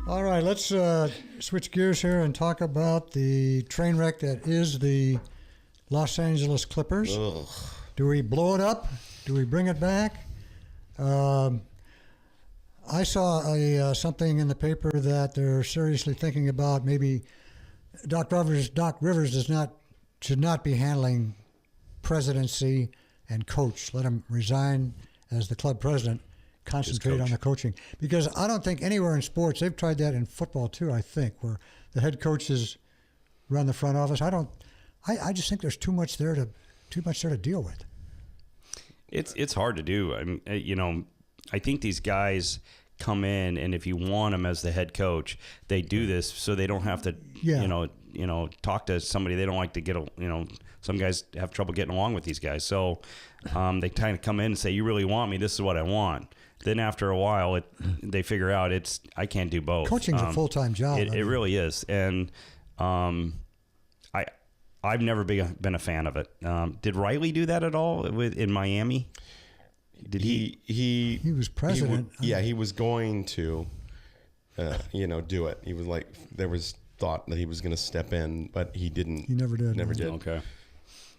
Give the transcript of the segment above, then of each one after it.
All right, let's switch gears here and talk about the train wreck that is the Los Angeles Clippers. Ugh. Do we blow it up? Do we bring it back? I saw something in the paper that they're seriously thinking about maybe Doc Rivers should not be handling presidency and coach. Let him resign as the club president. Concentrate on the coaching, because I don't think anywhere in sports, they've tried that in football too, I think, where the head coaches run the front office. I just think there's too much there to deal with. It's hard to do. I mean, I think these guys come in, and if you want them as the head coach, they do this so they don't have to talk to somebody they don't like to get some guys have trouble getting along with these guys, so they kind of come in and say, you really want me, this is what I want. Then after a while they figure out I can't do both. Coaching's a full-time job. It really is. And I've never been a fan of it. Did Riley do that at all in Miami? Did he was president. He was going to do it. He was like, there was thought that he was going to step in, but he didn't. He never did. Okay.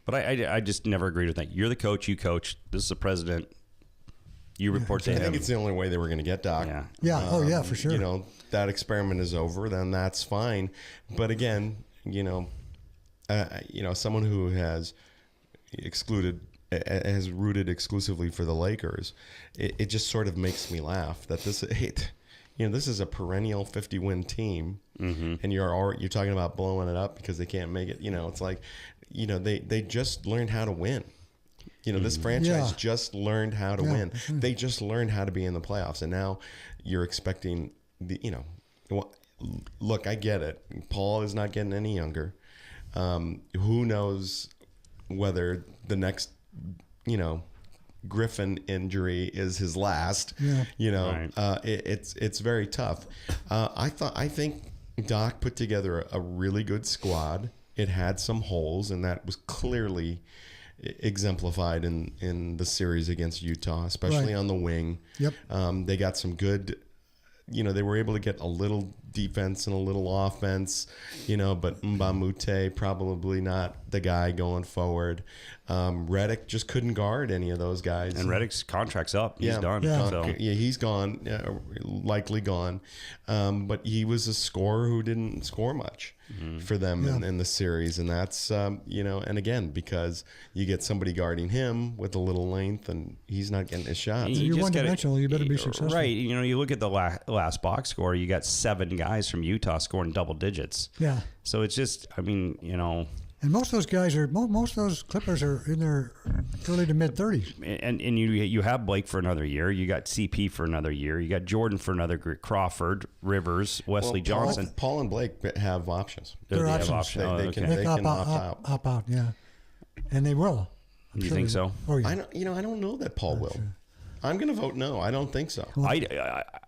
But I just never agreed with that. You're the coach, you coach. This is the president. You report to him. I think it's the only way they were going to get Doc. Yeah. For sure. That experiment is over, then that's fine. But again, someone who has rooted exclusively for the Lakers, it just sort of makes me laugh that this is a perennial 50-win team, and you're talking about blowing it up because they can't make it. It's like, they just learned how to win. This franchise just learned how to win. They just learned how to be in the playoffs, and now you're expecting look, I get it. Paul is not getting any younger. Who knows whether the next, Griffin injury is his last. Right. It's very tough. I think Doc put together a really good squad. It had some holes, and that was clearly exemplified in the series against Utah, especially on the wing. Yep. They got some good. They were able to get a little defense and a little offense, but Mbamute probably not the guy going forward. Redick just couldn't guard any of those guys. And Redick's contract's up. He's done. He's gone, likely gone. But he was a scorer who didn't score much for them in the series. And that's, and again, because you get somebody guarding him with a little length and he's not getting his shots. You're one-dimensional. You better be successful. Right. You look at the last box score, you got 7 guys from Utah scoring double digits. Yeah. So it's just, And most of those guys most of those Clippers are in their early to mid 30s. And you have Blake for another year. You got CP for another year. You got Jordan for another year. Crawford, Rivers, Wesley Johnson. Paul and Blake have options. They can opt out. Yeah, and they will. You think so? Oh yeah. I don't know that Paul will. Sure. I'm going to vote no. I don't think so.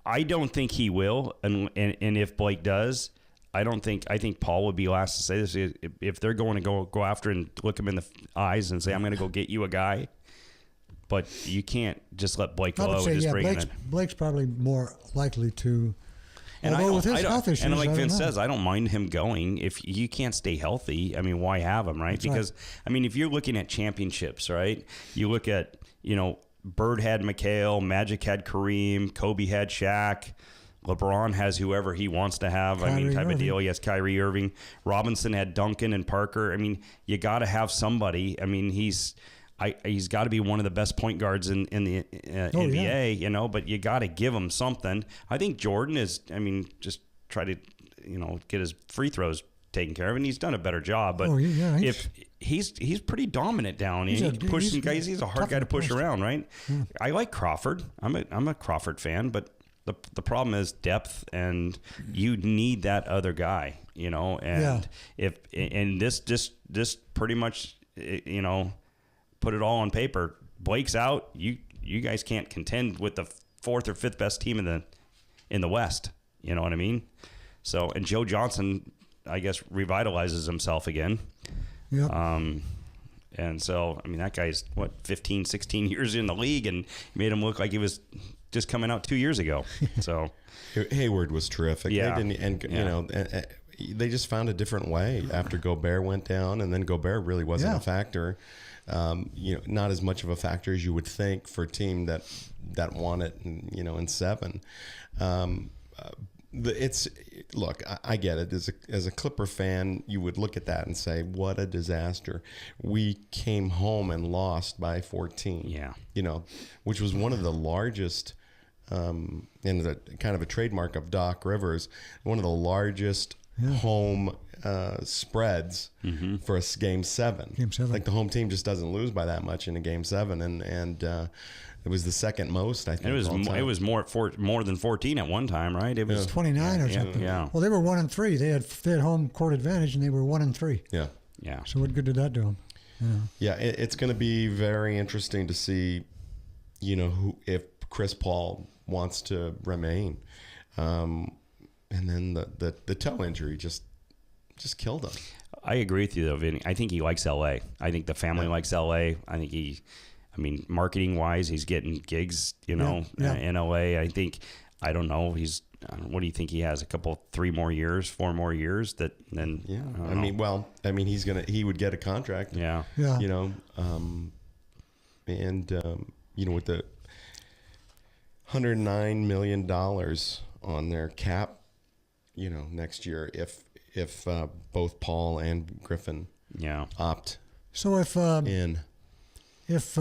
I don't think he will, and if Blake does, I think Paul would be last to say this. If they're going to go after and look him in the eyes and say, I'm going to go get you a guy, but you can't just let Blake go and just bring it in. Blake's probably more likely to. And with his health issues, and like Vince says, I don't mind him going. If you can't stay healthy, why have him, right? That's because, right. If you're looking at championships, right, you look at, Bird had McHale, Magic had Kareem, Kobe had Shaq, LeBron has whoever he wants to have, type of deal. He has Kyrie Irving. Robinson had Duncan and Parker. You got to have somebody. He's got to be one of the best point guards in the NBA, but you got to give him something. I think Jordan is, just try to, get his free throws taken care of, and he's done a better job. But if he's pretty dominant down, he's pushing guys. He's a hard guy to push around, right? Yeah. I like Crawford. I'm a Crawford fan, but the problem is depth, and you need that other guy, And this pretty much, put it all on paper. Blake's out. You guys can't contend with the 4th or 5th best team in the West. You know what I mean? So, and Joe Johnson, I guess, revitalizes himself again. Yeah. And so, I mean, that guy's, 15, 16 years in the league, and made him look like he was just coming out 2 years ago. So Hayward was terrific. Yeah. They didn't, you know, they just found a different way after Gobert went down, and then Gobert really wasn't a factor. You know, not as much of a factor as you would think for a team that won it, you know, in 7. Look, I get it. As a Clipper fan, you would look at that and say, what a disaster. We came home and lost by 14. Yeah. You know, which was one of the largest, and the kind of a trademark of Doc Rivers, one of the largest home spreads for a game 7. Game 7. Like, the home team just doesn't lose by that much in a game 7, and it was the second most, I think. And it was more than 14 at one time, right? It was 29 or something. Yeah. Well, they were 1-3. They had home court advantage, and they were 1-3. Yeah. Yeah. So what good did that do them? Yeah, it's going to be very interesting to see, you know, if Chris Paul wants to remain. And then the toe injury just killed him. I agree with you, though, Vinny. I think he likes L.A. I think the family likes L.A. I think marketing-wise, he's getting gigs, you know, in L.A. I don't know, what do you think he has? 4 more years that then? Yeah. He would get a contract. Yeah. Yeah. You know, you know, with the $109 million on their cap, you know, next year, if both Paul and Griffin opt So if in. If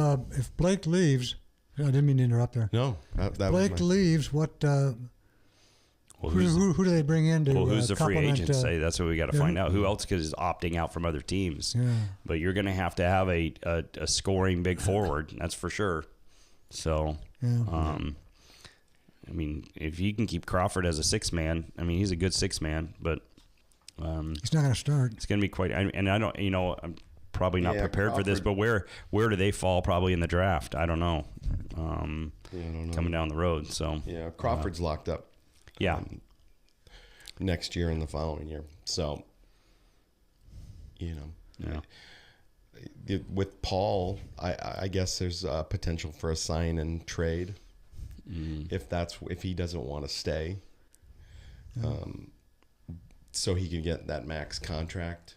Blake leaves, I didn't mean to interrupt there. No, that Blake was leaves. What? Well, who do they bring in to? Who's the free complement, agent? Say that's what we got to find out. Who else is opting out from other teams? Yeah. But you're going to have a scoring big forward. That's for sure. So, I mean, if you can keep Crawford as a 6-man, I mean, he's a good 6-man, but he's not going to start. It's going to be quite. And I don't, you know, I'm probably not prepared for this, but where do they fall probably in the draft? I don't know. I don't know. Coming down the road. So yeah, Crawford's locked up. Yeah. Next year and the following year. So, you know, with Paul, I guess there's potential for a sign and trade if he doesn't want to stay, so he can get that max contract.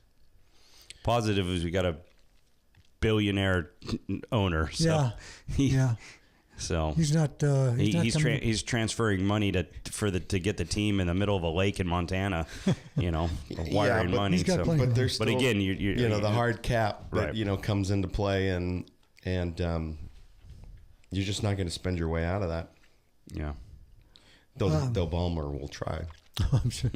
Positive is we got a billionaire owner. So So he's not. He's transferring money to get the team in the middle of a lake in Montana, you know, wiring money. He's got But there's still, but again, you know, the hard cap that you know comes into play, and you're just not going to spend your way out of that. Yeah. Though Ballmer will try. I'm sure.